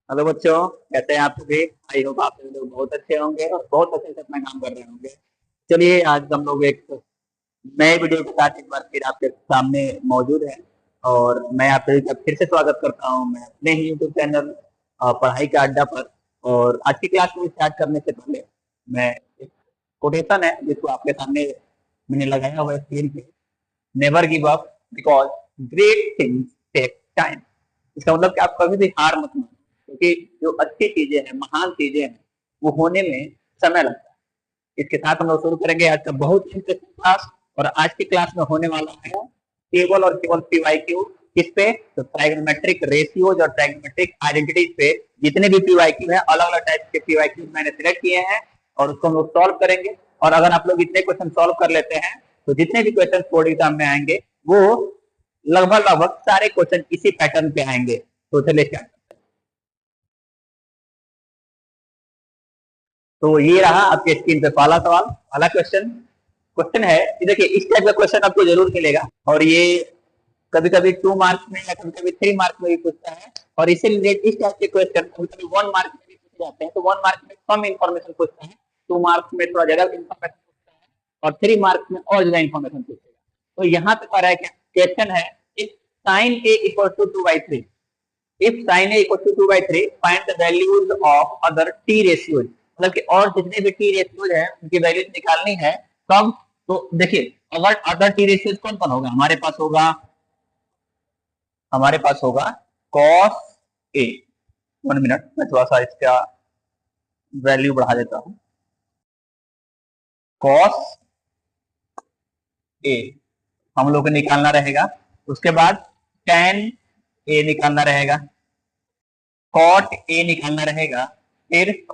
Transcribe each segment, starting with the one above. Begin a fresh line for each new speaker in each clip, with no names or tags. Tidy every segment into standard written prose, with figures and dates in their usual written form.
Hello बच्चों, कैसे हैं आप सभी। आई होप आप सभी लोग बहुत अच्छे होंगे और बहुत अच्छे से अपना काम कर रहे होंगे। चलिए, आज हम लोग एक नए वीडियो के साथ एक बार फिर आपके सामने मौजूद है। और मैं आप सभी का फिर से स्वागत करता हूं मैं अपने ही यूट्यूब चैनल पढ़ाई का अड्डा पर। और आज की क्लास को स्टार्ट करने से पहले मैं एक कोटेशन है जिसको आपके सामने मैंने लगाया हुआ है स्क्रीन पे। Never give up because great things take time. इसका मतलब कि आप कभी भी हार मत मानो, क्योंकि जो अच्छी चीजें हैं, महान चीजें हैं, वो होने में समय लगता है। इसके साथ हम लोग शुरू करेंगे आज का बहुत इंटरेस्टिंग क्लास। और आज की क्लास में होने वाला है केवल और केवल पीवाईक्यू। किस पे? तो ट्राइगोनोमेट्रिक रेशियोज और ट्राइगोनोमेट्रिक आइडेंटिटीज पे जितने भी पीवाईक्यू है, अलग अलग टाइप के पीवाईक्यू मैंने सिलेक्ट किए हैं और उसको हम लोग सॉल्व करेंगे। और अगर आप लोग इतने क्वेश्चन सॉल्व कर लेते हैं तो जितने भी क्वेश्चन बोर्ड एग्जाम में आएंगे वो लगभग लगभग सारे क्वेश्चन इसी पैटर्न पे आएंगे। तो चलिए स्टार्ट। तो ये रहा आपके स्क्रीन पे पहला सवाल, पहला क्वेश्चन। क्वेश्चन है कि देखिए, इस टाइप का क्वेश्चन आपको जरूर मिलेगा और ये कभी कभी 2 मार्क्स में या कभी कभी 3 मार्क्स में भी पूछता है। और इसे रिलेटेड इस टाइप के क्वेश्चन कभी कभी 1 मार्क में भी पूछे जाते हैं। तो 1 मार्क में कम इन्फॉर्मेशन पूछता है, 2 मार्क्स में थोड़ा ज्यादा इन्फॉर्मेशन पूछता है और 3 मार्क्स में और ज्यादा इन्फॉर्मेशन पूछेगा। तो यहाँ पे कह रहा है क्या क्वेश्चन है, if sine A equal to 2/3, if sin a equal to 2/3 find the values of other t ratios। मतलब कि और जितने भी t ratios है उनकी वैल्यूज निकालनी है। कब? तो देखिए, अगर अदर t ratios कौन कौन होगा, हमारे पास होगा cos a। 1 मिनट, मैं थोड़ा सा इसका वैल्यू बढ़ा देता हूँ। cos a हम लोग को निकालना रहेगा। उसके बाद tan a निकालना रहेगा, cot a निकालना रहेगा, फिर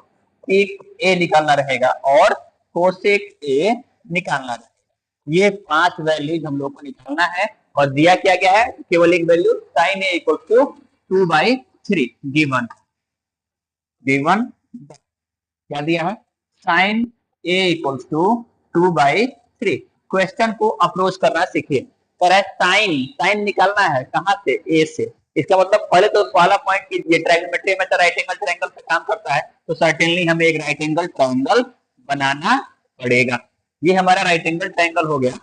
sec a निकालना रहेगा और cosec a निकालना रहेगा। ये 5 वैल्यूज हम लोग को निकालना है। और दिया क्या क्या है? केवल एक value sin a equal to 2/3 given. Given क्या दिया है? sin a equal to 2/3। Question को अप्रोच करना सीखिए। कह रहा है साइन निकालना है कहां से? ए से। इसका मतलब पहले तो पहला पॉइंट कीजिए, ट्राइगोनोमेट्री में तो राइट एंगल ट्रायंगल पे काम करता है, तो सर्टेनली हमें एक राइट एंगल ट्रायंगल बनाना पड़ेगा। ये हमारा राइट एंगल ट्रायंगल हो गया,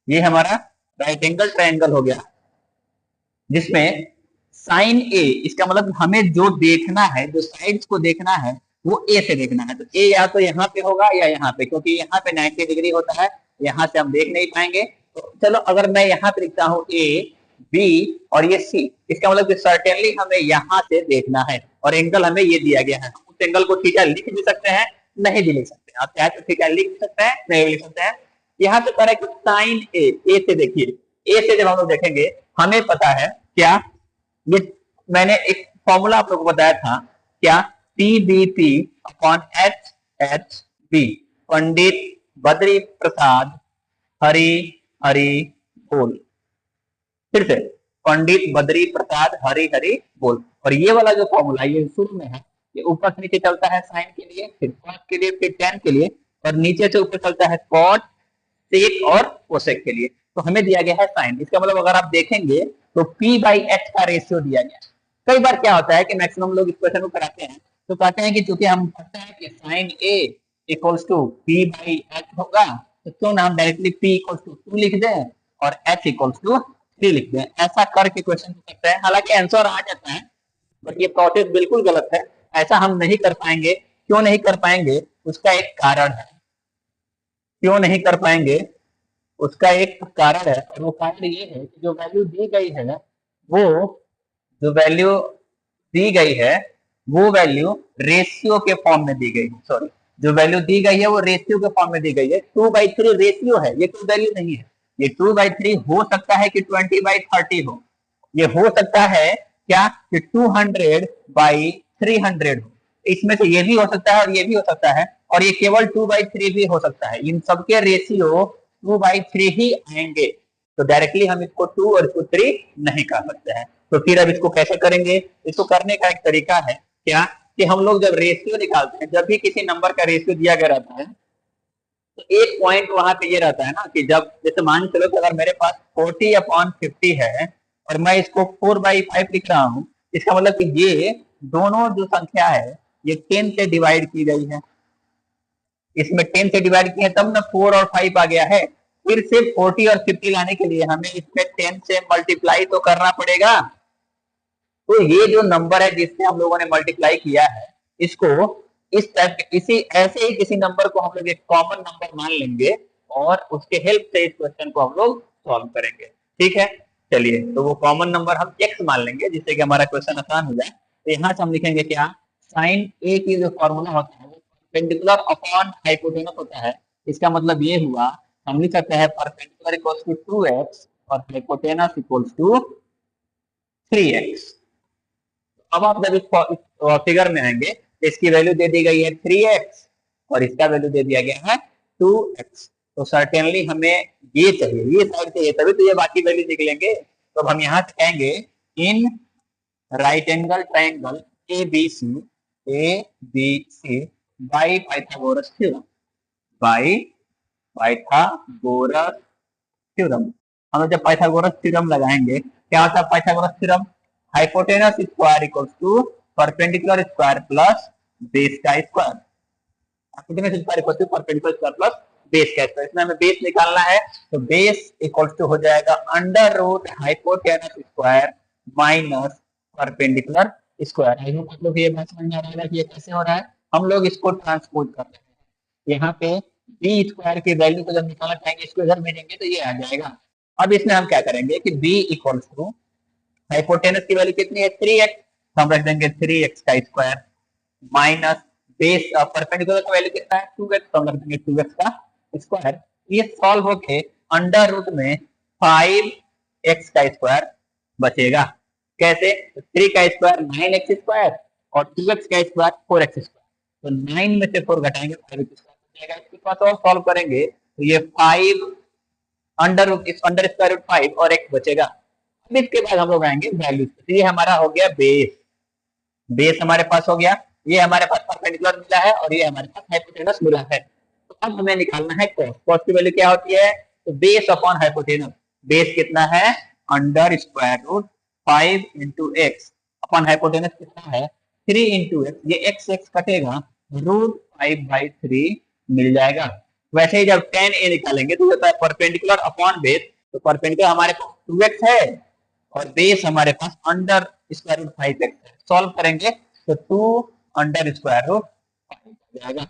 ये हमारा राइट एंगल ट्रायंगल हो गया जिसमें साइन ए, इसका मतलब हमें जो देखना है, जो साइड्स को देखना है वो ए से देखना है। तो ए या तो यहाँ पे होगा या यहाँ पे, क्योंकि यहाँ पे 90 डिग्री होता है, यहाँ से हम देख नहीं पाएंगे। तो चलो, अगर मैं यहाँ पे लिखता हूँ ए बी और ये सी, इसका मतलब कि सर्टेनली हमें यहाँ से देखना है और एंगल हमें ये दिया गया है। उस एंगल को थीटा लिख भी सकते हैं, नहीं भी लिख सकते हैं। आप चाहे तो थीटा लिख भी सकते हैं, नहीं भी लिख सकते हैं। यहाँ पे कह रहा है कि साइन ए से देखिए। ए से जब हम लोग देखेंगे, हमें पता है क्या, ये मैंने एक फॉर्मूला आप लोगों को बताया था क्या, T B P upon H H B. Pandit Badri Prasad Hari Hari बोल। फिर से, पंडित बद्री प्रसाद हरि हरि बोल। और ये वाला जो फॉर्मूला ये शुरू में है, ये ऊपर से नीचे चलता है साइन के लिए, फिर कॉस के लिए, फिर टेन के लिए, और नीचे से ऊपर चलता है कॉट सेक और कोसेक के लिए। तो हमें दिया गया है साइन। इसका मतलब अगर आप देखेंगे तो p/h का रेशियो दिया गया है। कई बार क्या होता है कि मैक्सिमम लोग इस क्वेश्चन को कराते हैं तो कहते हैं कि चूंकि हम पता है कि sign a equals to p/h होगा, तो क्यों ना हम डायरेक्टली p इक्वल्स टू 2 लिख दें और h इक्वल्स टू 3 लिख दें। ऐसा करके क्वेश्चन को करते हैं, हालांकि आंसर आ जाता है, बट ये प्रोसेस बिल्कुल गलत है। ऐसा हम नहीं कर पाएंगे। क्यों नहीं कर पाएंगे? उसका एक कारण है। क्यों नहीं कर पाएंगे? उसका एक कारण है, और वो कारण ये है कि जो वैल्यू दी गई है वो जो वैल्यू दी गई है वो वैल्यू रेशियो के फॉर्म में दी गई है। सॉरी, जो वैल्यू दी गई है वो रेशियो के फॉर्म में दी गई है। 2/3 रेशियो है, ये कोई वैल्यू नहीं है। ये 2/3 हो सकता है कि 20/30 हो, ये हो सकता है क्या कि 200/300 हो। इसमें से ये भी हो सकता है और ये भी हो सकता है, और ये केवल 2/3 भी हो सकता है। इन सबके रेशियो 2/3 ही आएंगे। तो डायरेक्टली हम इसको 2 और इसको 3 नहीं कर सकते हैं। तो फिर अब इसको कैसे करेंगे? इसको करने का एक तरीका है क्या, कि हम लोग जब रेशियो निकालते हैं, जब भी किसी नंबर का रेशियो दिया गया रहता है, तो एक पॉइंट वहां पे ये रहता है ना कि जब जैसे मान चलो कि अगर मेरे पास 40/50 है और मैं इसको 4/5 लिख रहा हूँ, इसका मतलब कि ये दोनों जो संख्या है ये 10 से डिवाइड की गई है, इसमें 10 से डिवाइड किया तब ना 4 और 5 आ गया है। फिर से 40 और 50 लाने के लिए हमें इसमें 10 से मल्टीप्लाई तो करना पड़ेगा। तो ये जो नंबर है जिससे हम लोगों ने मल्टीप्लाई किया है, इसको इस टाइप इसी ऐसे ही किसी नंबर को हम लोग एक कॉमन नंबर मान लेंगे और उसके हेल्प से इस क्वेश्चन को हम लोग सॉल्व करेंगे। ठीक है, चलिए तो वो कॉमन नंबर हम x मान लेंगे जिससे कि हमारा क्वेश्चन आसान हो जाए। तो यहाँ से हम लिखेंगे क्या, साइन ए की जो फॉर्मूला होता है वो परपेंडिकुलर अपॉन हाइपोटेनस होता है। इसका मतलब ये हुआ, हम लिख सकते हैं परपेंडिकुलर इक्वल्स टू 2x और हाइपोटेनस इक्वल्स टू 3x। अब आप जब इस फिगर में आएंगे तो इसकी वैल्यू दे दी गई है 3x और इसका वैल्यू दे दिया गया है 2x। तो सर्टेनली हमें ये चाहिए, ये साइड चाहिए, तभी तो ये बाकी वैल्यू निकलेंगे। तो अब हम यहाँ से कहेंगे in right angle triangle A B C by Pythagoras theorem, by Pythagoras theorem. हम लोग जब पाइथागोरस थ्योरम लगाएंगे, क्या होता है Pythagoras theorem, hypotenuse square equals to perpendicular square plus base का square, hypotenuse square equals to perpendicular square plus base का square. इसमें हमें बेस निकालना है, तो बेस इक्वल्स टू हो जाएगा under root hypotenuse square minus perpendicular square. I hope आप लोग ये बात समझ में आ रहा है कि ये कैसे हो रहा है। हम लोग इसको ट्रांसपोज कर रहे हैं, यहाँ पे बी स्क्वायर की वैल्यू को जब निकालना चाहेंगे इसको इधर भेजेंगे तो ये आ जाएगा। अब इसमें हम क्या करेंगे कि बी इक्वल्स टू हाइपोटेनस की वैल्यू कितनी है 3x, तो हम रख देंगे 3x का स्क्वायर माइनस बेस परपेंडिकुलर का वैल्यू कितना है 2x, तो हम रख देंगे 2x का स्क्वायर। ये सॉल्व होके अंडर रूट में 5x का स्क्वायर बचेगा। कैसे, 3 का स्क्वायर 9x स्क्वायर और 2x का स्क्वायर 4x स्क्वायर। तो 9 में से 4 घटाएंगे 5x स्क्वायर बचेगा। इसके बाद और सॉल्व करेंगे तो ये 5 अंडर स्क्वायर रूट 5 और x बचेगा। अब इसके बाद हम लोग आएंगे वैल्यूज, तो ये हमारा हो गया बेस, बेस हमारे पास हो गया, ये हमारे पास परपेंडिकुलर मिला है और ये हमारे पास हाइपोटेनस मिला है। तो अब हमें निकालना है कॉस। कॉस की वैल्यू क्या होती है, तो बेस अपॉन हाइपोटेनस। बेस कितना है under square root 5 into X upon hypotenuse कितना है 3 इंटू एक्स, ये एक्स एक्स कटेगा रूट 5/3 मिल जाएगा। वैसे ही जब tan a निकालेंगे तो होता है परपेंडिकुलर अपॉन बेस, तो परपेंडिकुलर हमारे पास 2x है और बेस हमारे पास अंडर स्क्वायर रूट 5x है। सॉल्व करेंगे तो 2 अंडर स्क्वायर रूट 5 आ जाएगा।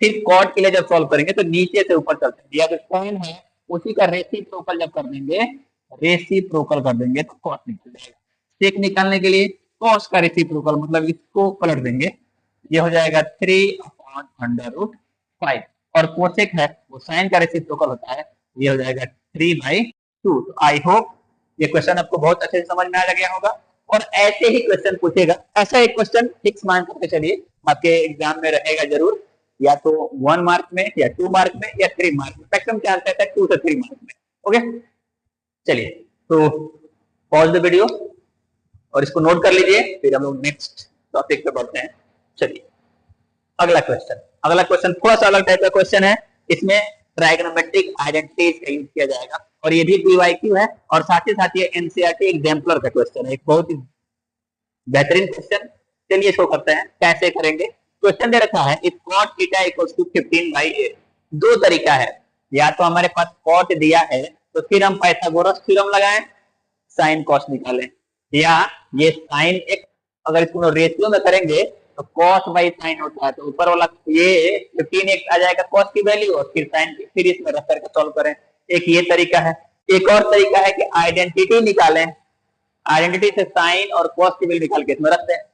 फिर कॉट के लिए जब सॉल्व करेंगे तो नीचे से ऊपर चलते हैं, या जो tan है उसी का रेसिप्रोकल जब कर देंगे, रेसिप्रोकल कर देंगे तो कॉट निकल जाएगा। सेक निकालने के लिए कॉस का रेसिप्रोकल मतलब इसको पलट देंगे, ये हो जाएगा 3 अपॉन अंडर रूट 5 और कोसेक है वो साइन का रेसिप्रोकल होता है, ये हो जाएगा 3/2। तो आई होप ये क्वेश्चन आपको बहुत अच्छे से समझ में आ गया होगा। और ऐसे ही क्वेश्चन पूछेगा, ऐसा एक क्वेश्चन फिक्स मान करके चलिए आपके एग्जाम में रहेगा जरूर, या तो 1 मार्क में या 2 मार्क में या 3 मार्क में, मैक्सिमम चांस रहता है 2 से 3 मार्क में। ओके, चलिए तो पॉज द वीडियो और इसको नोट कर लीजिए, फिर हम लोग नेक्स्ट टॉपिक पे बढ़ते हैं। चलिए अगला क्वेश्चन थोड़ा सा अलग टाइप का क्वेश्चन है। इसमें ट्राइगोनोमेट्रिक आइडेंटिटीज का यूज किया जाएगा और ये भी पीवाईक्यू है और साथ ही साथ ये एनसीईआरटी एग्जाम्पलर का क्वेश्चन है, एक बहुत ही बेहतरीन क्वेश्चन। चलिए इसको करते हैं, कैसे करेंगे। क्वेश्चन दे रखा है if cot theta equals to 15/a। दो तरीका है, या तो हमारे पास cot दिया है तो फिर हम पाइथागोरस थ्योरम लगाएं साइन कॉस निकालें, या ये साइन एक्स अगर इसको रेशियो में करेंगे तो cos बाई साइन होता है, तो ऊपर वाला ये 15x आ जाएगा cos की वैल्यू और फिर साइन की, फिर इसमें रख करके सॉल्व करें। एक ये तरीका है। एक और तरीका है कि आइडेंटिटी निकालें, आइडेंटिटी से साइन और cos की वैल्यू निकाल के इसमें रखते हैं।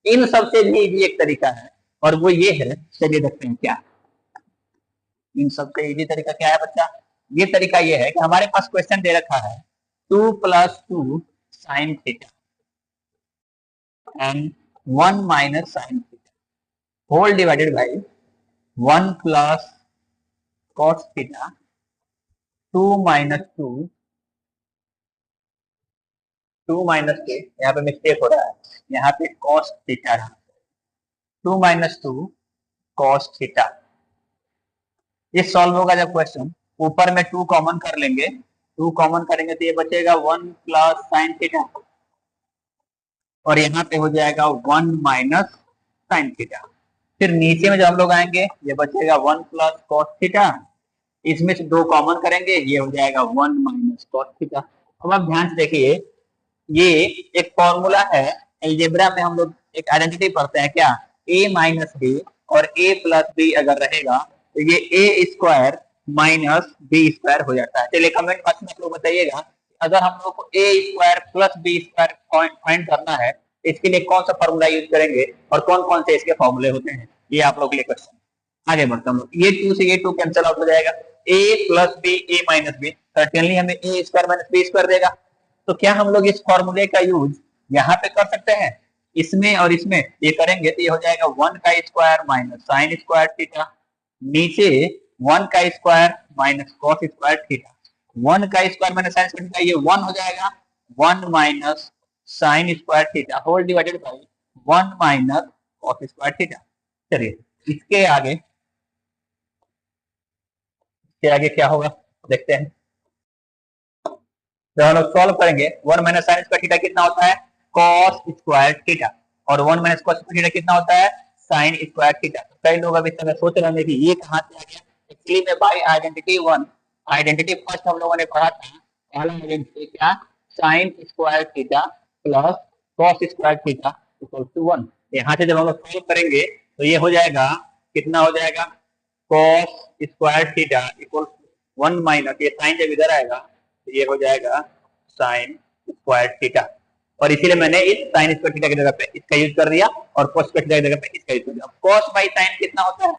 इन सबसे भी इजी एक तरीका है और वो ये है, चलिए देखते हैं क्या इन सबसे इजी तरीका क्या है बच्चा। ये तरीका ये है कि हमारे पास क्वेश्चन दे रखा है 2 + 2 sin theta and 1 minus sin theta whole divided by 1 plus cos theta 2 minus 2 यहाँ पे मिस्टेक हो रहा है, यहाँ पे cos theta रहा 2 minus 2 cos theta। ये सॉल्व होगा जब क्वेश्चन ऊपर में 2 कॉमन कर लेंगे, 2 कॉमन करेंगे तो ये बचेगा 1 plus sin theta और यहाँ पे हो जाएगा 1 माइनस साइन थीटा। फिर नीचे में जब हम लोग आएंगे ये बचेगा 1 प्लस कॉस थीटा, इसमें से 2 कॉमन करेंगे ये हो जाएगा 1 माइनस कॉस थीटा। अब आप ध्यान से देखिए, ये एक फॉर्मूला है, अलजेब्रा में हम लोग एक आइडेंटिटी पढ़ते हैं क्या, a माइनस बी और a प्लस बी अगर रहेगा तो ये ए स्क्वायर माइनस बी स्क्वायर हो जाता है। चलिए कमेंट बॉक्स में आप लोग बताइएगा, अगर हम लोग को A square plus B square find करना है इसके लिए कौन सा फॉर्मूला यूज करेंगे और कौन कौन से इसके फॉर्मूले होते हैं, ये आप लोग के लिए क्वेश्चन। आगे बढ़ता हूँ, ये 2 से ये 2 कैंसिल आउट हो जाएगा, a plus B A minus B certainly हमें A square minus B square देगा। तो क्या हम लोग इस फॉर्मूले का यूज यहाँ पे कर सकते हैं, इसमें और इसमें ये करेंगे तो ये हो जाएगा 1 का square minus sine square theta, नीचे 1 का square minus cos square theta, 1 का square minus sine square theta ये 1 हो जाएगा, 1 minus sine square theta whole divided by 1 minus cos square theta. चलिए इसके आगे क्या होगा देखते हैं। जब हम लोग सॉल्व करेंगे 1 माइनस साइन स्क्वायर थीटा कितना होता है, कॉस स्क्वायर थीटा, और 1 माइनस कॉस स्क्वायर थीटा कितना होता है, साइन स्क्वायर थीटा। तो कई लोग अभी तक सोच रहे हैं कि ये कहां से आ गया, एक्चुअली में बाय आइडेंटिटी 1, आइडेंटिटी फर्स्ट हम लोगों ने पढ़ा था, पहला आइडेंटिटी क्या, sine square theta plus cos square theta equal to 1। यहां से जब हम लोग सॉल्व करेंगे तो ये हो जाएगा, कितना हो जाएगा, cos square theta equal 1 minus ये साइन जब इधर आएगा तो ये हो जाएगा साइन स्क्वायर थीटा, और इसीलिए मैंने इस साइन स्क्वायर थीटा की जगह पे इसका यूज कर दिया और कॉस स्क्वायर थीटा की जगह पे इसका यूज कर दिया। कॉस बाई साइन कितना होता है,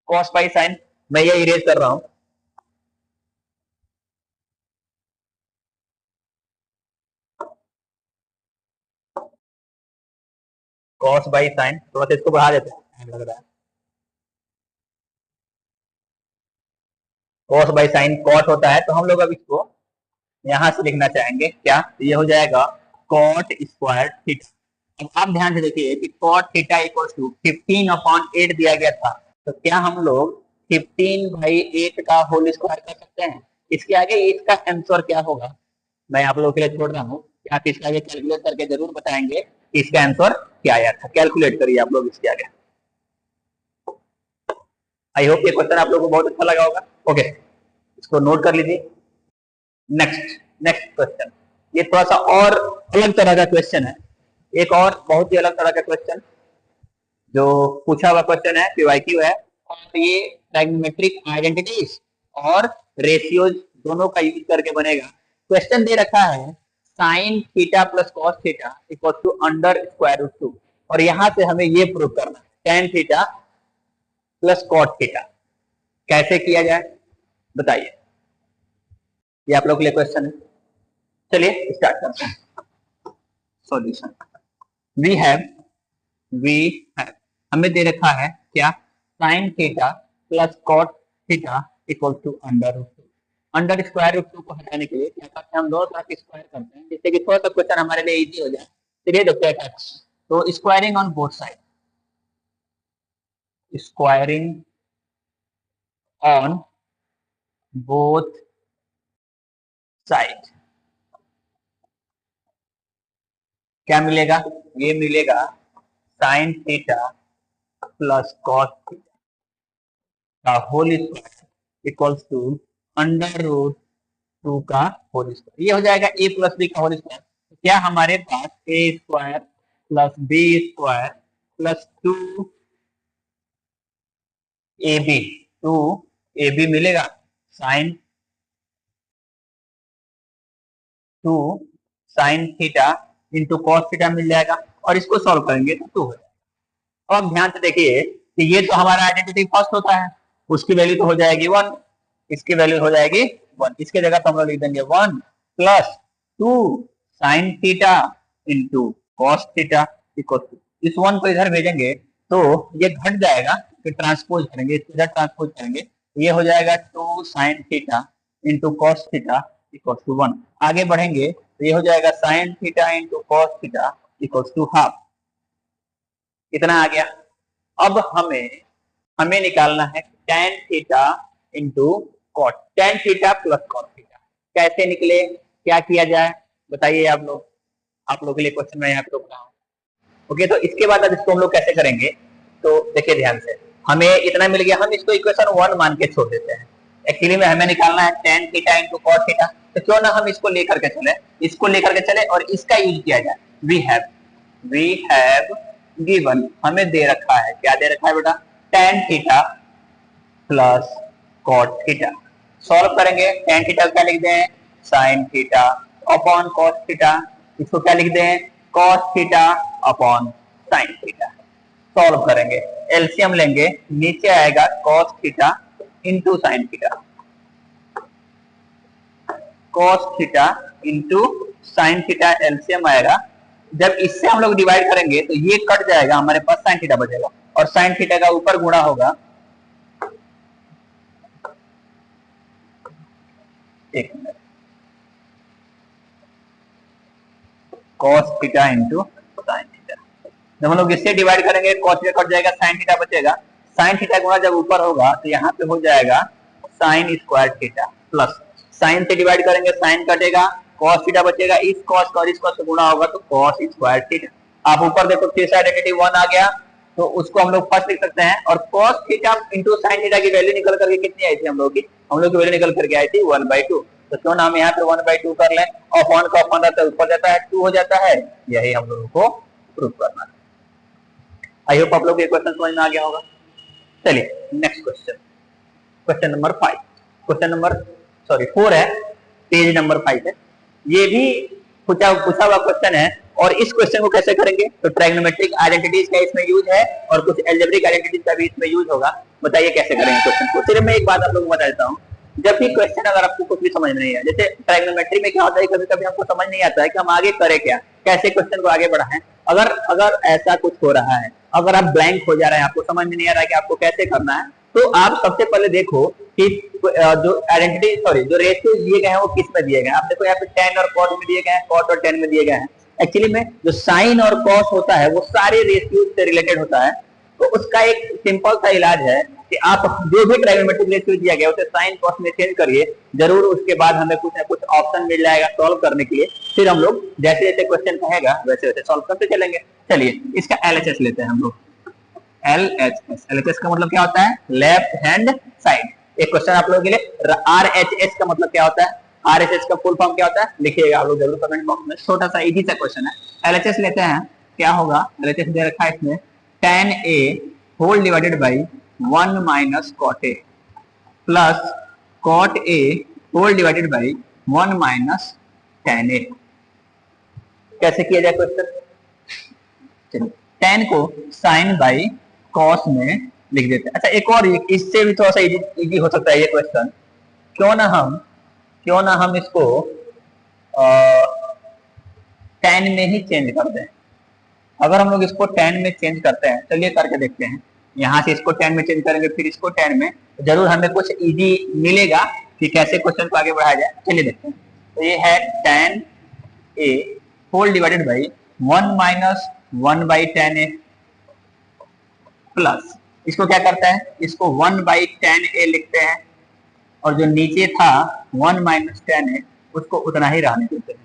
कॉस बाई साइन मैं ये इरेज कर रहा हूं, कॉस बाई साइन, थोड़ा सा इसको बढ़ा देते हैं लग रहा है, कॉस बाई साइन कॉट होता है, तो हम लोग अब इसको यहां से लिखना चाहेंगे क्या, तो ये हो जाएगा कॉट स्क्वायर थीटा। अब आप ध्यान से देखिए कि कॉट थीटा इक्वल टू 15/8 दिया गया था, तो क्या हम लोग 15/8 का होल स्क्वायर कर सकते हैं, इसके आगे इसका आंसर क्या होगा मैं आप लोगों के लिए छोड़ रहा हूँ, कि आप इसके आगे कैलकुलेट करके जरूर बताएंगे कि इसका आंसर क्या आया था। कैलकुलेट करिए आप लोग इसके आगे। आई होप ये क्वेश्चन आप लोगों को बहुत अच्छा लगा होगा। ओके, इसको नोट कर लीजिए। नेक्स्ट क्वेश्चन, ये थोड़ा सा और अलग तरह का क्वेश्चन है, एक और बहुत ही अलग तरह का क्वेश्चन जो पूछा हुआ क्वेश्चन है, पीवाईक्यू है, और ये ट्राइगोनोमेट्रिक आइडेंटिटीज और रेशियोज दोनों का यूज करके बनेगा। क्वेश्चन दे रखा है sine theta plus cos theta equal to under square root 2, और यहां से हमें ये प्रूव करना है tan theta plus cot theta कैसे किया जाए बताइए, ये आप लोग के लिए क्वेश्चन है। चलिए स्टार्ट करते हैं सॉल्यूशन। वी हैव हमें दे रखा है क्या, sine theta plus cot theta equal to under root 2। Under square root 2 को हटाने के लिए क्या करते हैं, हम दोनों तरफ स्क्वायर करते हैं जिससे कि थोड़ा सा क्वेश्चन हमारे लिए इजी हो जाए। चलिए देखते हैं क्या, तो squaring on both side, squaring on both side क्या मिलेगा, ये मिलेगा sine theta plus cos theta का whole square equals to under root 2 का होल स्क्वायर, ये हो जाएगा a प्लस बी का होल स्क्वायर। क्या हमारे पास a square plus B square plus 2ab मिलेगा, sine 2 sine theta into cos theta मिल जाएगा, और इसको सॉल्व करेंगे तो 2 हो जाएगा। अब ध्यान से देखिए कि ये तो हमारा आइडेंटिटी फर्स्ट होता है, उसकी वैल्यू तो हो जाएगी 1, इसकी वैल्यू हो जाएगी 1, इसके जगह तो हम लोग लिख देंगे 1 plus 2 sine theta into cos theta equal to, इस 1 को इधर भेजेंगे तो ये घट जाएगा, फिर ट्रांसपोज करेंगे, इधर ट्रांसपोज करेंगे तो ये हो जाएगा 2 sine theta into cos theta equal to 1। आगे बढ़ेंगे तो ये हो जाएगा sine theta into cos theta equal to half, इतना आ गया। अब हमें निकालना है tan theta into cot, tan theta plus cot theta कैसे निकले, क्या किया जाए बताइए आप लोग के लिए क्वेश्चन मैं यहाँ पे रोक रहा हूँ। ओके, तो इसके बाद अब इसको हम लोग कैसे करेंगे, तो देखिए ध्यान से, हमें इतना मिल गया, हम इसको इक्वेशन 1 मान के छोड़ देते हैं। एक्चुअली में हमें निकालना है tan theta into cos theta, तो क्यों ना हम इसको लेकर के चले, इसको लेकर के चले और इसका यूज किया जाए। वी हैव गिवन, हमें दे रखा है, क्या दे रखा है बेटा, tan theta plus cot theta. Solve करेंगे, tan थीटा क्या लिख दें, sin theta upon cos theta, इसको क्या लिख दें, cos theta upon sin theta. Solve करेंगे, एलसीएम लेंगे, नीचे आएगा cos theta into sine theta, cos theta into sine theta, LCM आएगा। जब इससे हम लोग डिवाइड करेंगे तो ये कट जाएगा, हमारे पास साइन थीटा बचेगा, और साइन थीटा का ऊपर गुणा होगा, एक minute, cos theta into sine theta. जब हम लोग इससे डिवाइड करेंगे cos थीटा कट जाएगा, साइन थीटा बचेगा, साइन थीटा गुणा जब ऊपर होगा तो यहाँ पे हो जाएगा sine square theta plus, sine से डिवाइड करेंगे साइन कटेगा, cos थीटा बचेगा, इस cos और इस cos से गुणा होगा तो cos स्क्वायर थीटा। आप ऊपर देखो फिर आइडेंटिटी 1 आ गया, तो उसको हम लोग फर्स्ट लिख सकते हैं, और cos theta into sine theta की वैल्यू निकल करके कितनी आई थी हम लोग की, हम लोग की वैल्यू निकल करके आई थी 1/2। तो क्यों ना हम यहाँ पे 1/2 कर लें, अपॉन का अपॉन रहता है, ऊपर जाता है 2 हो जाता है, यही हम लोगों को प्रूव करना है। आई होप आप लोग ये क्वेश्चन समझ में आ गया होगा। चलिए next question, question number 5, question number 4 है, पेज नंबर 5 है। ये भी पूछा हुआ क्वेश्चन है, और इस क्वेश्चन को कैसे करेंगे, तो ट्राइगोनोमेट्रिक आइडेंटिटीज का इसमें यूज है और कुछ अलजेब्रिक आइडेंटिटीज का भी इसमें यूज होगा। बताइए कैसे करेंगे क्वेश्चन को। सिर्फ मैं एक बात आप लोगों को बता देता हूँ, जब भी क्वेश्चन अगर आपको कुछ भी समझ नहीं है, जैसे ट्राइगोनोमेट्री में क्या होता है, कभी कभी हमको समझ नहीं आता है कि हम आगे करें क्या, कैसे क्वेश्चन को आगे बढ़ाएं। अगर ऐसा कुछ हो रहा है, अगर आप ब्लैंक हो जा रहे हैं, आपको समझ में नहीं आ रहा है कि आपको कैसे करना है, तो आप सबसे पहले देखो कि जो आइडेंटिटी जो रेशियो दिए गए हैं वो किस में दिए गए हैं। आप देखो यहाँ पे tan और cos में दिए गए हैं, cot और tan में दिए गए हैं। एक्चुअली में जो साइन और cos होता है वो सारे रेशियो से रिलेटेड होता है, तो उसका एक सिंपल सा इलाज है कि आप जो भी ट्राइगोनोमेट्रिक रेशियो दिया गया उसे साइन cos में चेंज करिए, जरूर उसके बाद हमें कुछ ना कुछ ऑप्शन मिल जाएगा सॉल्व करने के लिए। फिर हम लोग जैसे जैसे क्वेश्चन कहेगा वैसे वैसे सॉल्व करते चलेंगे। चलिए इसका एलएचएस लेते हैं हम लोग। एलएचएस का मतलब क्या होता है, लेफ्ट हैंड साइड। एक क्वेश्चन आप लोगों के लिए, आरएचएस का मतलब क्या होता है, आरएचएस का फुल फॉर्म क्या होता है, लिखिएगा आप लोग जरूर कमेंट बॉक्स में। छोटा सा इजी सा क्वेश्चन है। एलएचएस लेते हैं, क्या होगा, एलएचएस दे रखा है इसमें tan a whole divided by 1 minus cot a plus cot a whole divided by 1 minus tan a। कैसे किया जाए क्वेश्चन, चलिए tan को sin बाई cos में लिख देते हैं। अच्छा एक और, इससे भी थोड़ा सा इजी हो सकता है ये क्वेश्चन। क्यों ना हम इसको tan में ही चेंज कर दें। अगर हम लोग इसको tan में चेंज करते हैं, चलिए करके देखते हैं। यहाँ से इसको tan में चेंज करेंगे, फिर इसको tan में, जरूर हमें कुछ इजी मिलेगा कि कैसे क्वेश्चन को आगे बढ़ाया जाए। चलिए देखते हैं। तो ये है tan a whole divided by 1 minus 1 by tan a plus, इसको क्या करता है, इसको 1 बाई tan a लिखते हैं, और जो नीचे था 1 माइनस tan a उसको उतना ही रहने देते हैं,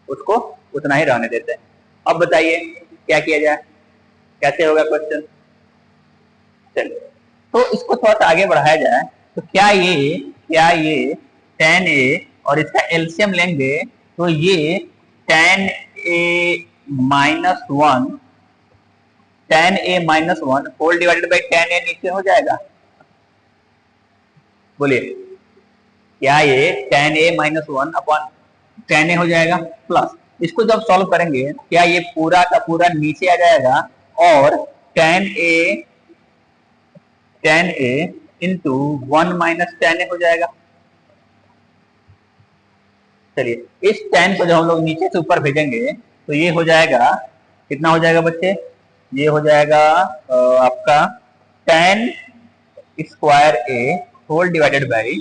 उसको उतना ही रहने देते हैं। अब बताइए क्या किया जाए, कैसे होगा क्वेश्चन। चलिए तो इसको थोड़ा सा आगे बढ़ाया जाए, तो क्या ये tan a और इसका एलसीएम लेंगे तो ये tan a minus 1 whole divided by tan a नीचे हो जाएगा। बोलिए क्या ये tan a minus 1 upon tan a हो जाएगा, प्लस इसको जब सॉल्व करेंगे क्या ये पूरा का पूरा नीचे आ जाएगा, और tan a into 1 minus tan a हो जाएगा। चलिए इस tan को जब हम लोग नीचे से ऊपर भेजेंगे तो ये हो जाएगा, कितना हो जाएगा बच्चे, ये हो जाएगा आपका tan square a whole divided by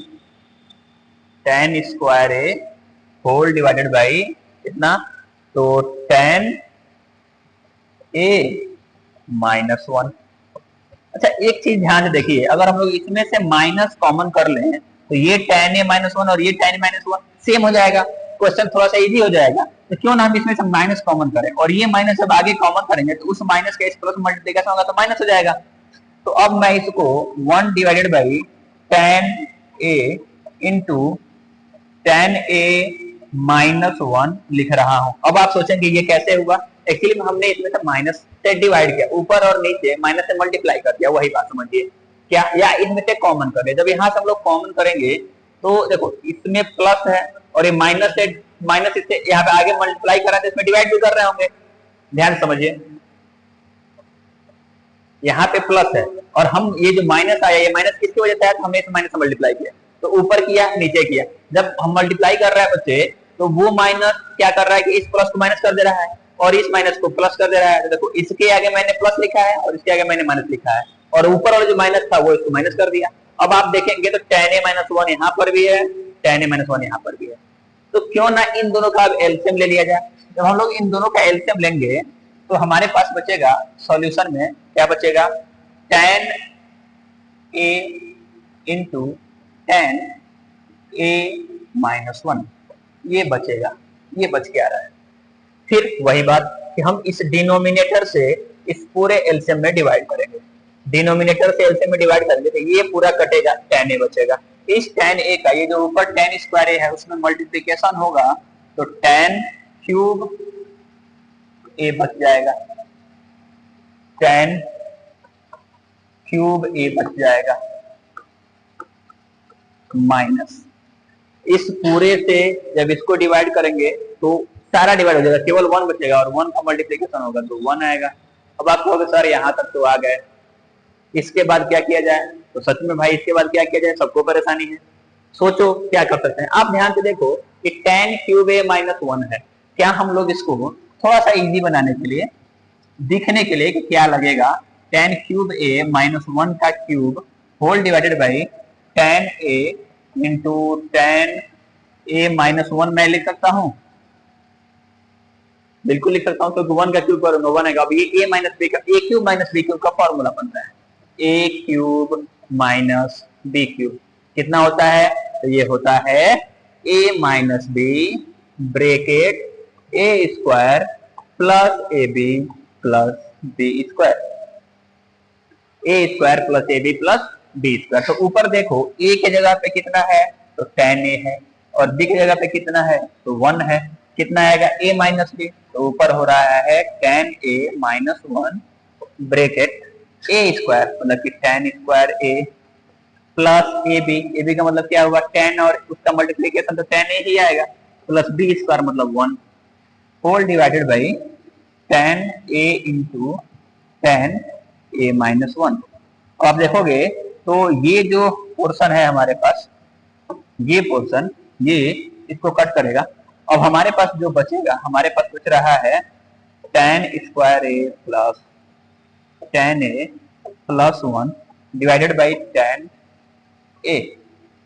tan square a whole divided by कितना, तो tan a माइनस 1। अच्छा एक चीज ध्यान से देखिए, अगर हम लोग इसमें से माइनस कॉमन कर लें तो ये tan a माइनस 1 और ये tan a माइनस 1 सेम हो जाएगा, क्वेश्चन थोड़ा सा इजी हो जाएगा। तो क्यों ना हम इसमें से माइनस कॉमन करें, और ये माइनस जब आगे कॉमन करेंगे तो उस माइनस का इस प्लस मल्टीप्लिकेशन होगा तो माइनस हो जाएगा। तो अब मैं इसको 1 divided by tan a into tan a minus 1 लिख रहा हूं। अब आप सोचेंगे ये कैसे हुआ, एक्चुअली हमने इसमें से माइनस से डिवाइड किया, ऊपर और नीचे माइनस से मल्टीप्लाई कर दिया, वही बात समझिए क्या, या इनमें से कॉमन कर दिया। जब यहां से हम लोग कॉमन करेंगे तो देखो इसमें प्लस है और ये माइनस से, माइनस इससे यहाँ पे आगे मल्टीप्लाई कर रहे हैं तो इसमें डिवाइड भी कर रहे होंगे, ध्यान समझिए। यहाँ पे प्लस है और हम ये जो माइनस आया, ये माइनस किसकी वजह से आया, हमने इस माइनस से मल्टीप्लाई किया, तो ऊपर किया नीचे किया। जब हम मल्टीप्लाई कर रहे हैं बच्चे तो वो माइनस क्या कर रहा है कि इस प्लस को माइनस कर दे रहा है और इस माइनस को प्लस कर दे रहा है। तो देखो इसके आगे मैंने प्लस लिखा है और इसके आगे मैंने माइनस लिखा है, और ऊपर वाला जो माइनस था वो इसको माइनस कर दिया। अब आप देखेंगे तो tan a माइनस 1 यहाँ पर भी है, tan a माइनस 1 यहाँ पर भी है, तो क्यों ना इन दोनों का एलसीएम ले लिया जाए। जब हम लोग इन दोनों का एलसीएम लेंगे तो हमारे पास बचेगा सॉल्यूशन में क्या बचेगा, tan a into tan a minus 1 ये बचेगा, ये बच के आ रहा है। फिर वही बात कि हम इस डिनोमिनेटर से इस पूरे एलसीएम में डिवाइड करेंगे, डिनोमिनेटर से एलसीएम में डिवाइड करेंगे तो ये पूरा कटेगा, tan a बचेगा। इस tan a का ये जो ऊपर tan स्क्वायर a है उसमें मल्टीप्लिकेशन होगा तो tan क्यूब a बच जाएगा, tan क्यूब a बच जाएगा माइनस इस पूरे से जब इसको डिवाइड करेंगे तो सारा डिवाइड हो जाएगा, केवल 1 बचेगा और 1 का मल्टीप्लिकेशन होगा तो 1 आएगा। अब आप कहोगे सर यहाँ तक तो आ गए, इसके बाद क्या किया जाए, तो सच में भाई इसके बाद क्या किया जाए, सबको परेशानी है। सोचो क्या कर सकते हैं। आप ध्यान से देखो कि tan क्यूब a माइनस 1 है, क्या हम लोग इसको थोड़ा सा इजी बनाने के लिए, दिखने के लिए कि क्या लगेगा, tan क्यूब a माइनस 1 का cube whole divided by tan a into tan a minus 1 मैं लिख सकता हूं, बिल्कुल लिख सकता हूं, क्योंकि 1 का क्यूब करूंगा 1 आएगा। अब ये a माइनस b का a cube minus b cube का फॉर्मूला बनता है, a cube minus b cube कितना होता है, तो ये होता है a minus b bracket a square plus ab plus b square, a square plus ab plus b square. तो ऊपर देखो a की जगह पे कितना है तो tan a है और b की जगह पे कितना है तो 1 है, कितना आएगा a माइनस b, तो ऊपर हो रहा है tan a minus 1 bracket a square मतलब कि tan square a plus ab का मतलब क्या हुआ tan और उसका मल्टीप्लीकेशन तो tan a ही आएगा प्लस b स्क्वायर मतलब 1 whole divided by tan a into tan a minus 1। आप देखोगे तो ये जो पोर्शन है हमारे पास, ये पोर्शन ये इसको कट करेगा। अब हमारे पास जो बचेगा, हमारे पास बच रहा है tan square a plus tan a plus 1 divided by tan a।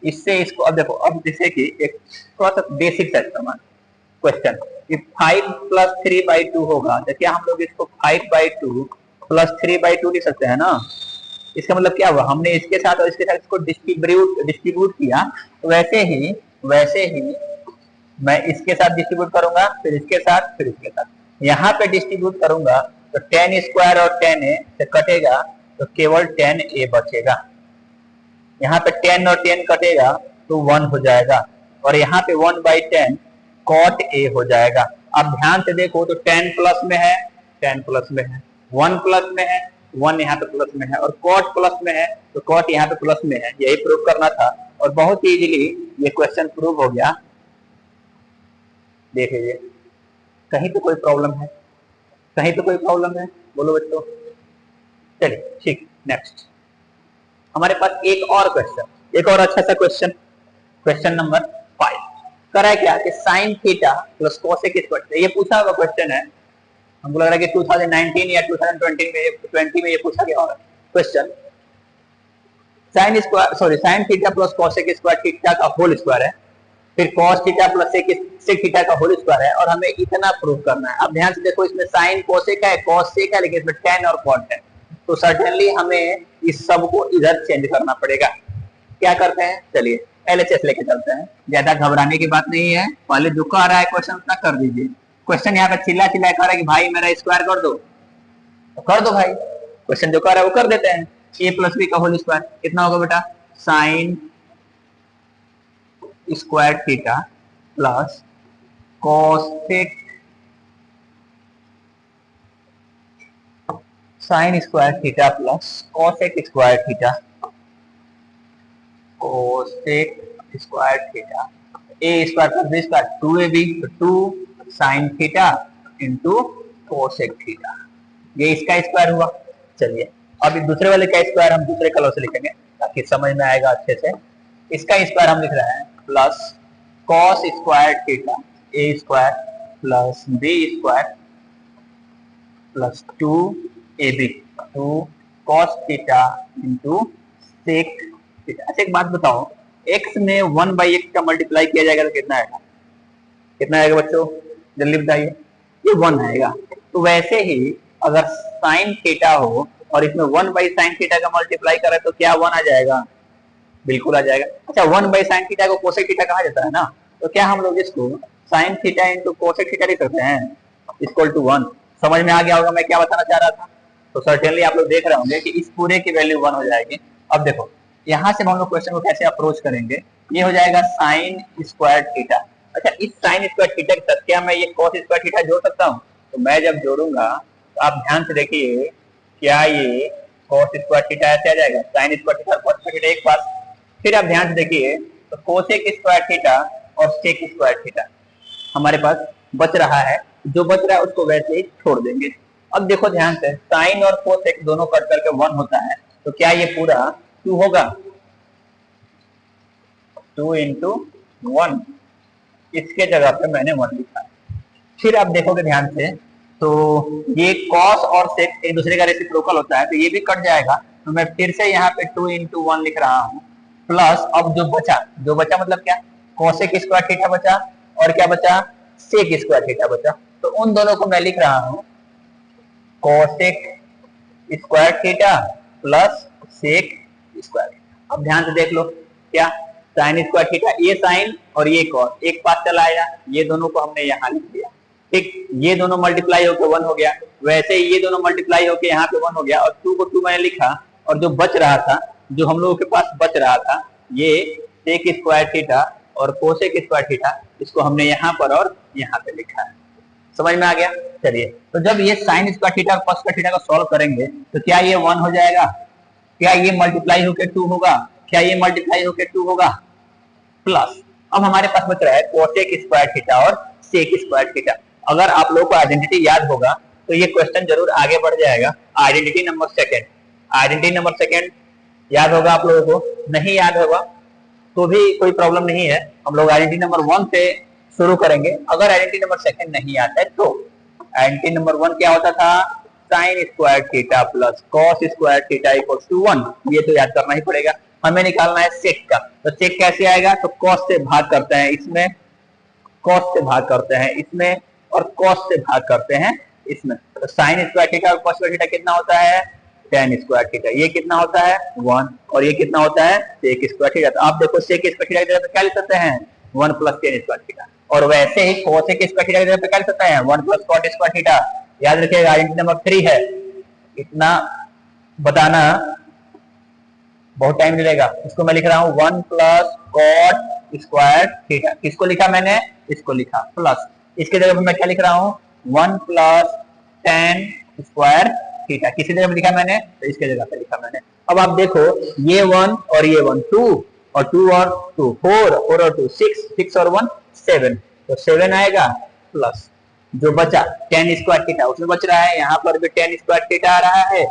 इससे इसको अब देखो, अब जैसे कि एक थोड़ा सा बेसिक सा समान क्वेश्चन, 5 प्लस 3/2 होगा तो क्या हम लोग इसको 5/2 प्लस 3/2 लिख सकते हैं ना। इसका मतलब क्या हुआ, हमने इसके साथ और इसके साथ इसको डिस्ट्रीब्यूट किया, तो वैसे ही मैं इसके साथ डिस्ट्रीब्यूट करूंगा, फिर इसके साथ, फिर इसके साथ, यहाँ पे डिस्ट्रीब्यूट करूंगा तो tan स्क्वायर और tan a से कटेगा तो केवल tan a बचेगा, यहाँ पे 10 और 10 कटेगा तो 1 हो जाएगा और यहाँ पे 1/10 cot a हो जाएगा। अब ध्यान से देखो तो 10 प्लस में है, 10 प्लस में है, 1 प्लस में है, 1 यहाँ पे प्लस में है और cot प्लस में है तो cot यहाँ पे प्लस में है, यही प्रूव करना था और बहुत ही इजीली ये क्वेश्चन प्रूव हो गया। देख लीजिए, कहीं तो कोई प्रॉब्लम है, कहीं तो कोई प्रॉब्लम है, बोलो बच्चों। चलिए ठीक, नेक्स्ट हमारे पास एक और क्वेश्चन, एक और अच्छा सा क्वेश्चन, क्वेश्चन नंबर 5 करा है क्या कि sign theta plus cosec square, ये पूछा हुआ क्वेश्चन है, हमको लग रहा है कि 2019 या 2020 में ये पूछा गया होगा question. Sine theta plus cosec square theta का होल स्क्वायर है, फिर cos theta plus sec theta का होल स्क्वायर है और हमें इतना प्रूव करना है। अब ध्यान से देखो, इसमें साइन कोसेक है, cos सेक है, लेकिन इसमें tan और cot है, तो सर्टेनली हमें इस सब को इधर चेंज करना पड़ेगा। क्या करते हैं, चलिए LHS लेके चलते हैं, ज्यादा घबराने की बात नहीं है, पहले जो आ रहा है क्वेश्चन उतना कर दीजिए, क्वेश्चन यहाँ पे चिल्ला चिल्ला कर रहा है कि भाई मेरा स्क्वायर कर दो, तो कर दो भाई, क्वेश्चन जो कर रहा है वो कर देते हैं। ए प्लस बी का होल स्क्वायर कितना होगा बेटा, sine square theta plus cosec sine square theta plus cosec square theta, cosec square theta, A square plus B square 2ab, तो 2 sine theta into cosec theta, ये इसका square हुआ। चलिए अब दूसरे वाले का स्क्वायर हम दूसरे कलर से लिखेंगे ताकि समझ में आएगा अच्छे से। इसका स्क्वायर हम लिख रहे हैं plus cos square theta A square plus B square plus 2ab, 2 cos theta into sec theta. अच्छा एक बात बताओ, x में 1/x का मल्टीप्लाई किया जाएगा तो कितना आएगा, कितना आएगा बच्चों, जल्दी बताइए, ये 1 आएगा। तो वैसे ही अगर साइन थीटा हो और इसमें 1/sin थीटा का मल्टीप्लाई करें तो क्या 1 आ जाएगा, बिल्कुल आ जाएगा। अच्छा 1/sin थीटा को कोसेक थीटा कहा जाता है ना, तो क्या हम लोग इसको sign theta into cosec theta लिख सकते हैं, इक्वल टू 1। समझ में आ गया होगा मैं क्या बताना चाह रहा था। तो सर्टेनली आप लोग देख रहे होंगे कि इस पूरे की वैल्यू 1 हो जाएगी। अब देखो यहाँ से हम लोग क्वेश्चन को कैसे अप्रोच करेंगे, ये हो जाएगा साइन स्क्वायर थीटा। अच्छा इस साइन स्क्वायर थीटा के साथ क्या मैं ये कॉस स्क्वायर थीटा जोड़ सकता हूँ, तो मैं जब जोड़ूंगा तो आप ध्यान से देखिए, क्या ये कॉस स्क्वायर थीटा ऐसे आ जाएगा, साइन स्क्वायर थीटा और कॉस स्क्वायर थीटा एक पास। फिर आप ध्यान से देखिए तो कोसेक स्क्वायर थीटा और सेक स्क्वायर थीटा हमारे पास बच रहा है, जो बच रहा है उसको वैसे ही छोड़ देंगे। अब देखो ध्यान से, साइन और कोसेक दोनों कट करके 1 होता है, तो क्या ये पूरा 2 होगा, 2 इंटू 1, इसके जगह पे मैंने 1 लिखा। फिर आप देखोगे ध्यान से तो ये कॉस और सेक एक दूसरे का रेसिप्रोकल होता है, तो ये भी कट जाएगा, तो मैं फिर से यहाँ पे 2 इंटू 1 लिख रहा हूँ प्लस अब जो बचा मतलब क्या, कोसेक स्क्वायर थीटा बचा और क्या बचा, सेक स्क्वायर थीटा बचा। तो उन दोनों को मैं लिख रहा हूँ cosec square theta plus sec square. अब ध्यान से देख लो, क्या साइन स्क्वायर थीटा, ये साइन और ये कॉस एक पास चला आया, ये दोनों को हमने यहाँ लिख दिया, ठीक, ये दोनों मल्टीप्लाई होकर 1 हो गया, वैसे ही ये दोनों मल्टीप्लाई होकर यहाँ पे 1 हो गया, और 2 को 2 मैंने लिखा, और जो बच रहा था, जो हम लोगों के पास बच रहा था, ये सेक स्क्वायर थीटा और कोसेक स्क्वायर थीटा, इसको हमने यहाँ पर और यहाँ पे लिखा है। समझ में आ गया। चलिए तो जब ये साइन स्क्वायर थीटा और कॉस स्क्वायर थीटा को सॉल्व करेंगे तो क्या ये 1 हो जाएगा, क्या ये मल्टीप्लाई होकर 2 होगा, क्या ये मल्टीप्लाई होकर 2 होगा, प्लस अब हमारे पास बच रहा है कोसेक स्क्वायर थीटा और सेक स्क्वायर थीटा। अगर आप लोगों को आइडेंटिटी याद होगा तो ये क्वेश्चन जरूर आगे बढ़ जाएगा। आइडेंटिटी नंबर सेकंड याद होगा आप लोगों को, नहीं याद होगा तो भी कोई प्रॉब्लम नहीं है, हम लोग आइडेंटिटी नंबर 1 से शुरू करेंगे। अगर आइडेंटिटी नंबर सेकंड नहीं आता है तो आइडेंटिटी नंबर 1 क्या होता था, sine square theta plus cos square theta equals to 1, ये तो याद करना ही पड़ेगा। हमें निकालना है सेक का, तो सेक कैसे आएगा, तो कॉस से भाग करते हैं इसमें, कॉस से भाग करते हैं इसमें, और कॉस से भाग करते हैं इसमें। तो साइन स्क्वायर थीटा और कॉस स्क्वायर थीटा कितना होता है, tan स्क्वायर थीटा, ये कितना होता है 1, और ये कितना होता है सेक स्क्वायर थीटा। तो आप देखो सेक स्क्वायर थीटा की जगह पे क्या लिख सकते हैं, 1 प्लस tan स्क्वायर थीटा, और वैसे ही कोसेक स्क्वायर थीटा की जगह पे क्या लिख सकते हैं, 1 प्लस कॉट स्क्वायर थीटा। याद रखिएगा आइडेंटिटी नंबर 3 है, इतना बताना बहुत टाइम मिलेगा। इसको मैं लिख रहा हूँ 1 प्लस कॉट स्क्वायर थीटा, किसको लिखा मैंने, इसको लिखा, प्लस इसके जगह पे मैं क्या लिख रहा हूँ 1 प्लस tan स्क्वायर थीटा, किसी जगह पे लिखा मैंने, तो इसके जगह पे लिखा मैंने। अब आप देखो ये 1 और ये 1 2 और 2 और 2 4 4 और 2 6 6 और 1 7, तो 7 आएगा, प्लस जो बचा tan स्क्वायर थीटा उसमें बच रहा है, यहाँ पर भी tan स्क्वायर थीटा आ रहा है,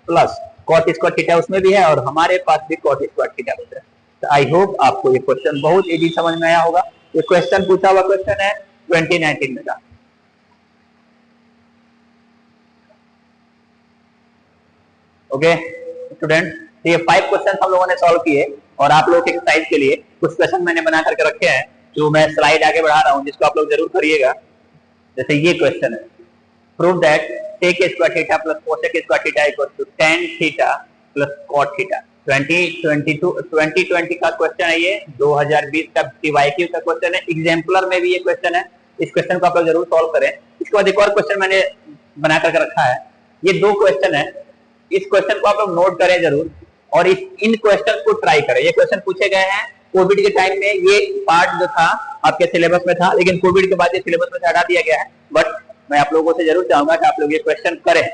प्लस cot स्क्वायर थीटा उसमें भी है, और हमारे पास भी cot स्क्वायर थीटा बच रहा है। तो आई होप आपको ये क्वेश्चन बहुत इजी समझ में आया होगा। ये क्वेश्चन पूछा हुआ क्वेश्चन है 2019 में का। ओके स्टूडेंट, तो ये 5 क्वेश्चन हम लोगों ने सॉल्व किए, और आप लोगों के एक्सरसाइज के लिए कुछ क्वेश्चन मैंने बना करके रखे हैं, जो मैं स्लाइड आगे बढ़ा रहा हूँ, जिसको आप लोग जरूर करिएगा। जैसे ये क्वेश्चन है, prove that sec square theta plus cosec square theta equal to tan theta plus cot theta. 2020 का क्वेश्चन है ये, 2020 का PYQ का क्वेश्चन है, एग्जाम्पलर में भी ये क्वेश्चन है, इस क्वेश्चन को आप लोग जरूर सॉल्व करें। इसके बाद एक और क्वेश्चन मैंने बना करके रखा है, ये 2 क्वेश्चन है, इस क्वेश्चन को आप लोग नोट करें जरूर और इन क्वेश्चन को ट्राई करें। ये क्वेश्चन पूछे गए हैं कोविड के टाइम में, ये पार्ट जो था आपके सिलेबस में था, लेकिन कोविड के बाद ये सिलेबस में से हटा दिया गया है। बट मैं आप लोगों से जरूर चाहूंगा कि आप लोग ये क्वेश्चन करें।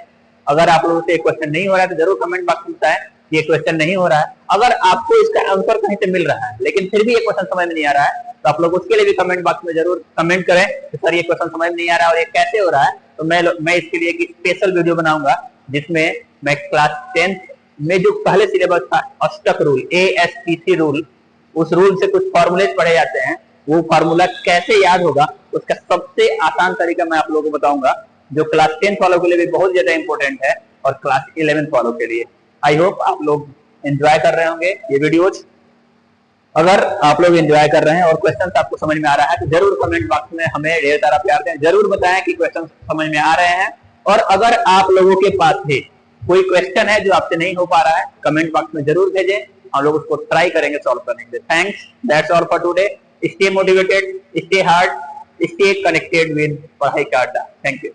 अगर आप लोगों से क्वेश्चन नहीं हो रहा है तो जरूर कमेंट बॉक्स में बताएं ये क्वेश्चन नहीं हो रहा है। अगर आपको इसका आंसर कहीं से मिल रहा है लेकिन फिर भी ये क्वेश्चन समझ में नहीं आ रहा है तो आप लोग उसके लिए भी कमेंट बॉक्स में जरूर कमेंट करें कि सर ये क्वेश्चन समझ में नहीं आ रहा है और ये कैसे हो रहा है। तो मैं इसके लिए एक स्पेशल वीडियो बनाऊंगा जिसमें मैं क्लास 10th में जो पहले सिलेबस था अष्टक रूल, ASTC रूल, उस रूल से कुछ फॉर्मूलेज पढ़े जाते हैं, वो फॉर्मूला कैसे याद होगा उसका सबसे आसान तरीका मैं आप लोगों को बताऊंगा, जो क्लास 10th वालों के लिए भी बहुत ज्यादा इंपॉर्टेंट है और क्लास 11th वालों के लिए। आई होप आप लोग एंजॉय कर रहे होंगे ये वीडियोज। अगर आप लोग एंजॉय कर रहे हैं और क्वेश्चन आपको समझ में आ रहा है तो जरूर कमेंट बॉक्स में हमें ढेर सारा प्यार दें, जरूर बताएं कि क्वेश्चन समझ में आ रहे हैं। और अगर आप लोगों के पास भी कोई क्वेश्चन है जो आपसे नहीं हो पा रहा है, कमेंट बॉक्स में जरूर भेजें, हम लोग उसको ट्राई करेंगे सॉल्व करने के लिए। Thanks, that's all for today. Stay motivated, stay hard, stay connected with पढ़ाई का अड्डा। Thank you.